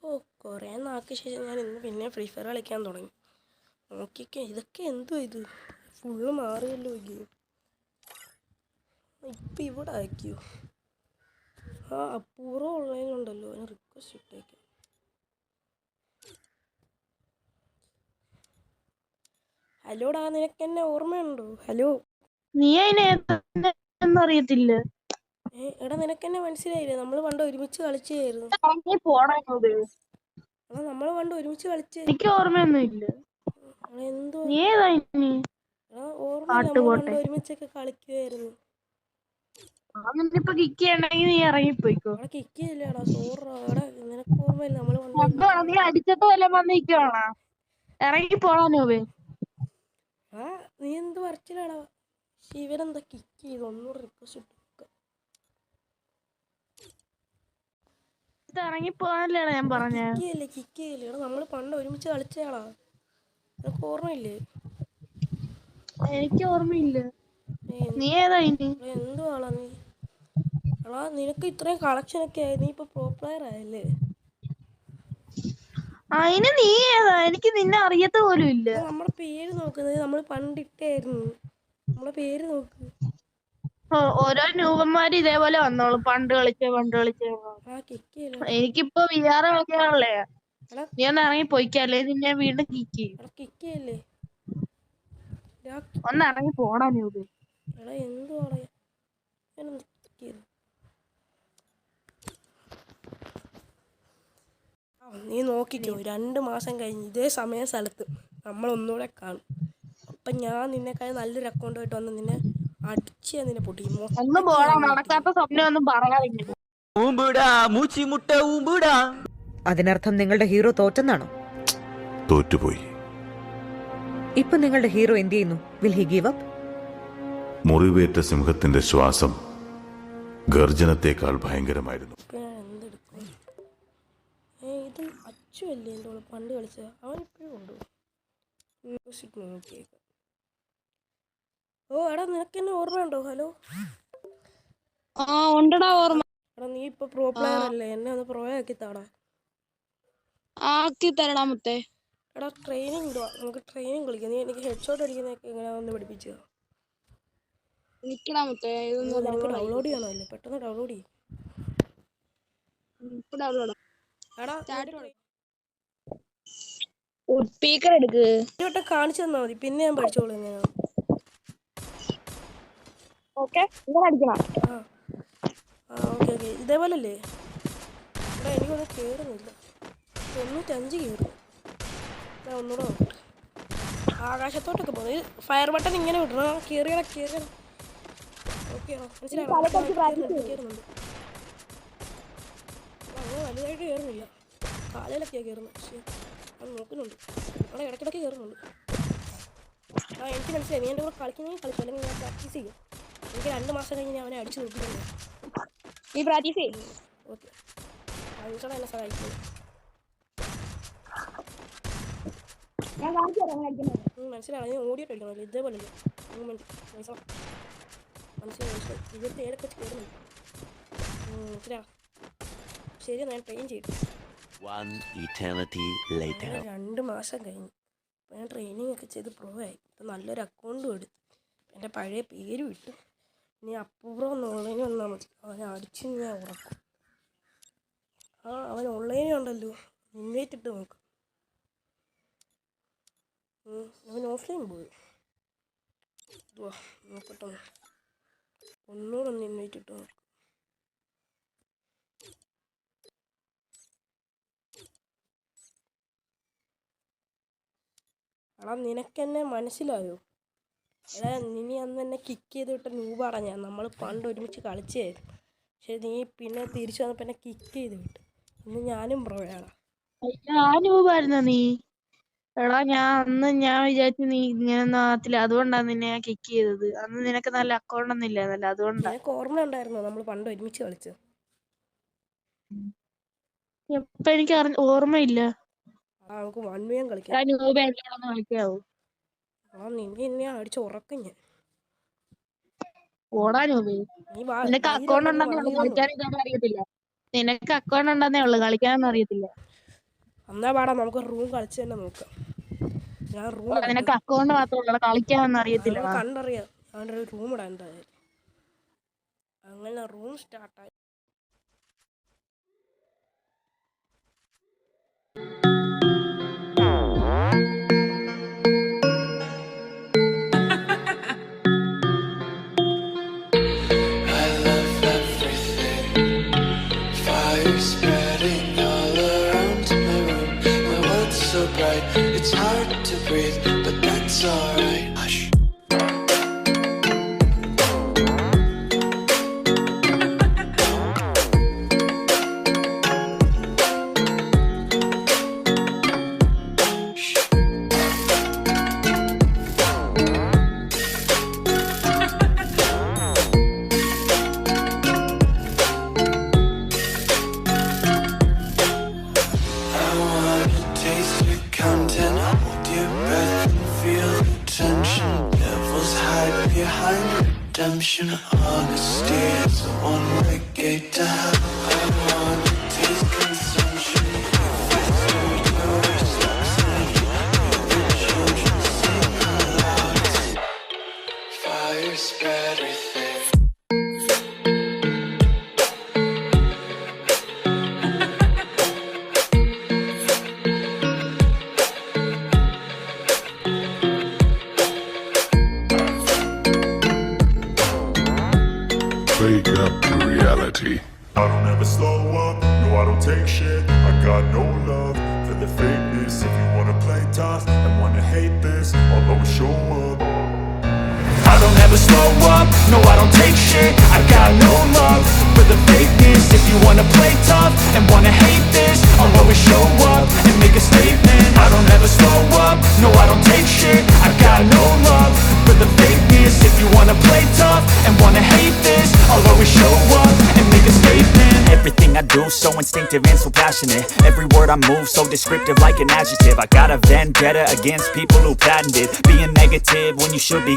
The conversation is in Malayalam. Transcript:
ഓ കുറേ നാൾക്ക് ശേഷം ഞാൻ ഇന്ന് പിന്നെ ഫ്രീ ഫയർ കളിക്കാൻ തുടങ്ങി. നോക്കിക്കേ, ഇതൊക്കെ എന്തോ ഇത് ഫുള്ള് മാറിയല്ലോ ഗെയിം. ഇപ്പം ഇവിടെ ആക്കിയോ? ആ അപൂർവം ഓൺലൈനുണ്ടല്ലോ, അതിന് റിക്വസ്റ്റ് ഇട്ടേക്കാം. ഹലോടാ, നിനക്ക് എന്നെ ഓർമ്മയുണ്ടോ? ഹലോ, നീ അതിനെന്നറിയത്തില്ല. എടാ നിനക്ക് എന്നെ മനസ്സിലായില്ലേ? നമ്മൾ പണ്ട് ഒരുമിച്ച് കളിച്ചായിരുന്നു. നമ്മൾ പണ്ട് ഒരുമിച്ച് കളിച്ചേ. എനിക്ക് ഓർമ്മയൊന്നുമില്ല. എന്തോ നീ ഏതാ ഇനി? ഓർമ്മയില്ല, നമ്മൾ പണ്ട് ഒരുമിച്ചൊക്കെ കളിക്കുമായിരുന്നു. ഇപ്പൊ കിക്ക് ചെയ്യണമെങ്കിൽ നീ ഇറങ്ങിപ്പോയിക്കോ. അവിടെ കിക്ക് ചെയ്യില്ലടാ, സോറാ. നിനക്ക് ഓർമ്മയില്ല, നമ്മൾ പണ്ട് ഒരുമിച്ച് നീ അടിച്ചപ്പോ വല്ലതും വന്നിരിക്കുവാണോ? ഇറങ്ങി പോണോവേ. ആ നീ എന്ത് വരച്ചിലാടാ? ഇവരെന്താ കിക്ക് ചെയ്ത്? ഒന്നുകൂടെ റിക്വസ്റ്റ് ഇട്ടു. ഇറങ്ങി പോകാനല്ലേടാ ഞാൻ പറഞ്ഞ. കിക്ക് ചെയ്യില്ലേ? എടാ നമ്മൾ പണ്ട് ഒരുമിച്ച് കളിച്ചയാളാ, നിനക്ക് ഓർമ്മയില്ലേ? എനിക്ക് ഓർമ്മയില്ല. നീ ഏതാ ഇനി? എന്തുവാളാ നീ? എടാ നിനക്ക് ഇത്രയും കളക്ഷനൊക്കെ ആയി, നീ ഇപ്പൊ പ്രോ പ്ലെയർ ആയല്ലേ? അതിന് നീ ഏതാ? എനിക്ക് നിന്നെ അറിയത്ത പോലും ഇല്ല. നമ്മുടെ പേര് നോക്കുന്നത് നമ്മൾ പണ്ടിട്ടായിരുന്നു. നമ്മളെ പേര് നോക്ക്. ഓരോ ന്യൂബന്മാര് ഇതേപോലെ വന്നോളൂ. പണ്ട് കളിച്ചേ. എനിക്കിപ്പോ വിആർ കളിക്കാനുള്ളേ. നീ ഒന്ന് ഇറങ്ങി പോയിക്കല്ലേ, നിന്നെ വീണ്ടും കിക്ക് ചെയ്യല്ലേ. ഒന്ന് ഇറങ്ങി പോടാ ന്യൂബ്. എടാ എന്തുവാടാ നീ നോക്കിക്കോ, 2 മാസം കഴിഞ്ഞ് ഇതേ സമയ സ്ഥലത്ത് നമ്മൾ ഒന്നുകൂടെ കാണും. അപ്പം ഞാൻ നിന്നെക്കാൾ നല്ലൊരു അക്കൗണ്ടായിട്ട് വന്ന് നിന്നെ അടിച്ച് നിന്നെ പൊട്ടിക്കും. നടക്കാത്ത സ്വപ്നം ഒന്നും പറയാതില്ല. അതിനർത്ഥം നിങ്ങളുടെ ഹീറോ തോറ്റെന്നാണോ? തോറ്റുപോയി. ഇപ്പൊ നിങ്ങളുടെ ഹീറോ എന്ത് ചെയ്യുന്നു? Will he give up? മുറിവേറ്റ സിംഹത്തിന്റെ ശ്വാസം ഗർജനത്തെക്കാൾ ഭയങ്കരമായിരുന്നു. ഇത് അച്ചുവല്ലേ എൻ്റെ കൂടെ പണ്ട് കളിച്ച? അവൻ ഇപ്പോഴും ഉണ്ടോ? നോക്കിയേക്കാം. ഓ എടാ, നിനക്ക് എന്നെ ഓർമ്മയുണ്ടോ? ഹലോ, ഉണ്ടടാ ഓർമ്മ. എടാ നീ ഇപ്പൊ പ്രോ പ്ലെയർ അല്ലേ? എന്നെ ഒന്ന് പ്രോ ആക്കി താടാ. ആക്കി തരണ മുത്തേ. എടാ ട്രെയിനിങ് ഇടുക, നമുക്ക് ട്രെയിനിങ് കളിക്കാം. നീ എനിക്ക് ഹെഡ് ഷോട്ട് അടിക്കുന്നതൊക്കെ എങ്ങനെയാണെന്ന് പഠിപ്പിച്ചു. നിനക്ക് ഡൗൺലോഡ് ചെയ്യണമല്ലേ? പെട്ടെന്ന് ഡൗൺലോഡ് ചെയ്യും. സ്പീക്കർ എടുക്ക്. വട്ടം കാണിച്ചു തന്നാൽ മതി, പിന്നെ ഞാൻ പഠിച്ചോളൂ എങ്ങനെയാണ്. ഓക്കെ, ഇതേപോലെ അല്ലേ? എടാ എനിക്കൊന്നും കയറുന്നില്ല. 95 കയറുന്നു. ഞാൻ ഒന്നുകൂടെ നോക്കട്ടെ. ആകാശത്തോട്ടൊക്കെ പോകുന്നത് ഫയർ ബട്ടൺ ഇങ്ങനെ വിടണം. കയറിയണം. ഓക്കെയാണോ? മനസ്സിലാവുന്നുണ്ട്. അങ്ങനെ വലുതായിട്ട് കയറുന്നില്ല. കാലയിലൊക്കെയാണ് കയറുന്നത്. പക്ഷേ അത് നോക്കുന്നുണ്ട്. അവിടെ ഇടയ്ക്കിടയ്ക്ക് കയറുന്നുണ്ട്. എനിക്ക് മനസ്സിലായി. നീ എൻ്റെ കൂടെ കളിക്കുന്നെങ്കിൽ കളിക്കും, അല്ലെങ്കിൽ ഞാൻ പ്രാക്ടീസ് ചെയ്യും. എനിക്ക് 2 മാസം കഴിഞ്ഞ് ഞാൻ അവനെ അടിച്ചു നോക്കിയിട്ടുണ്ട്. നീ പ്രാക്ടീസ് ചെയ്യും. ഓക്കെ, അതിനോടെ എന്നെ സഹായിക്കുന്നു. മനസ്സിലായി. നീ ഓടിയിട്ട് കളിക്കണമല്ലോ, ഇതേപോലെ മൂവ്മെൻറ്റ്. മനസ്സിലായി. ഇവിടുത്തെ ഏതൊക്കെ കയറുന്നുണ്ട്. മനസ്സിലാ? ശരി, ഞാൻ ട്രെയിൻ ചെയ്തു. 2 മാസം കഴിഞ്ഞു. അപ്പോൾ ഞാൻ ട്രെയിനിങ് ഒക്കെ ചെയ്ത് പ്രോ ആയി. ഇപ്പം നല്ലൊരു അക്കൗണ്ടും എടുത്തു. എൻ്റെ പഴയ പേരും ഇട്ടു. ഇനി അപ്പൂർവം ഒന്ന് ഓൺലൈനിൽ വന്നാൽ മതി. അവനെ അടിച്ച് ഞാൻ ഉറക്കും. അവൻ ഓൺലൈനിൽ ഉണ്ടല്ലോ, ഇൻവൈറ്റ് ഇട്ട് നോക്കും. അവൻ ഓഫ്ലൈൻ പോയി. നോക്കട്ടെ, ഒന്നുകൂടെ ഒന്ന് ഇൻവൈറ്റ് ഇട്ട് നോക്കും. എടാ നിനക്കെന്നെ മനസ്സിലായോ? എടാ നീ അന്ന് എന്നെ കിക്ക് ചെയ്ത് വിട്ട നൂബാടാ ഞാൻ. നമ്മൾ പണ്ട് ഒരുമിച്ച് കളിച്ചായിരുന്നു. പക്ഷെ നീ പിന്നെ തിരിച്ചു വന്നപ്പോൾ എന്നെ കിക്ക് ചെയ്ത് വിട്ടു. ഇന്ന് ഞാനും പ്രോയാടാ. നൂബായിരുന്നോ നീ? എടാ ഞാൻ വിചാരിച്ചു നീ ഇങ്ങനൊന്നും ആകത്തില്ല. അതുകൊണ്ടാണ് നിന്നെ ഞാൻ കിക്ക് ചെയ്തത്. അന്ന് നിനക്ക് നല്ല അക്കൗണ്ട് ഒന്നും ഇല്ലായിരുന്നല്ലോ, അതുകൊണ്ടാ. നിനക്ക് ഓർമ്മ ഉണ്ടായിരുന്നോ നമ്മൾ പണ്ട് ഒരുമിച്ച് കളിച്ചത്? ഇപ്പൊ എനിക്ക് ഓർമ്മയില്ല. നമുക്ക് 1v1 കളിക്കാം. കളിക്കാവോ? നിന്നെ അടിച്ച് ഉറക്കും ഞാൻ. നിനക്ക് അക്കൗണ്ട് ഉണ്ടെന്നേ ഉള്ളു, കളിക്കാനൊന്നും അറിയത്തില്ല. നിനക്ക് അക്കൗണ്ട് ഉണ്ടെന്നേ ഉള്ളു, കളിക്കാനൊന്നും അറിയത്തില്ല. എന്നാ പാടാ നമുക്ക് റൂം കളിച്ച് തന്നെ നോക്കാം. ഞാൻ റൂം നിനക്ക് അക്കൗണ്ട് മാത്രമല്ല കളിക്കാനൊന്നും അറിയത്തില്ല. കണ്ടറിയാം. അവൻ്റെ ഒരു റൂം ഇടാൻ എന്തായാലും. അങ്ങനെ room സ്റ്റാർട്ടായി. Spreading all around my room. My world's so bright, it's hard to breathe, but that's alright. Hush. Redemption, honesty is a one-way gate to hell. I wanna taste consumption. If it's your joy, stop singing. Hear the children sing aloud. Fire spread everything. Wake up to reality. I don't ever slow up, no I don't take shit. I got no love for the fakeness. If you wanna play tough and wanna hate this, I'll always show up. I don't ever slow up, no I don't take shit. I got no love for the fakeness. If you wanna play tough and wanna hate this, I'll always show up and make a statement. I don't ever slow up, no I don't take shit. I got no love for the fakeness. If you wanna play tough and wanna hate this, I'll always show up and make a statement. Everything I do so instinctive and so passionate. Every word I move so descriptive like an adjective. I got a vendetta against people who patented being negative when you should be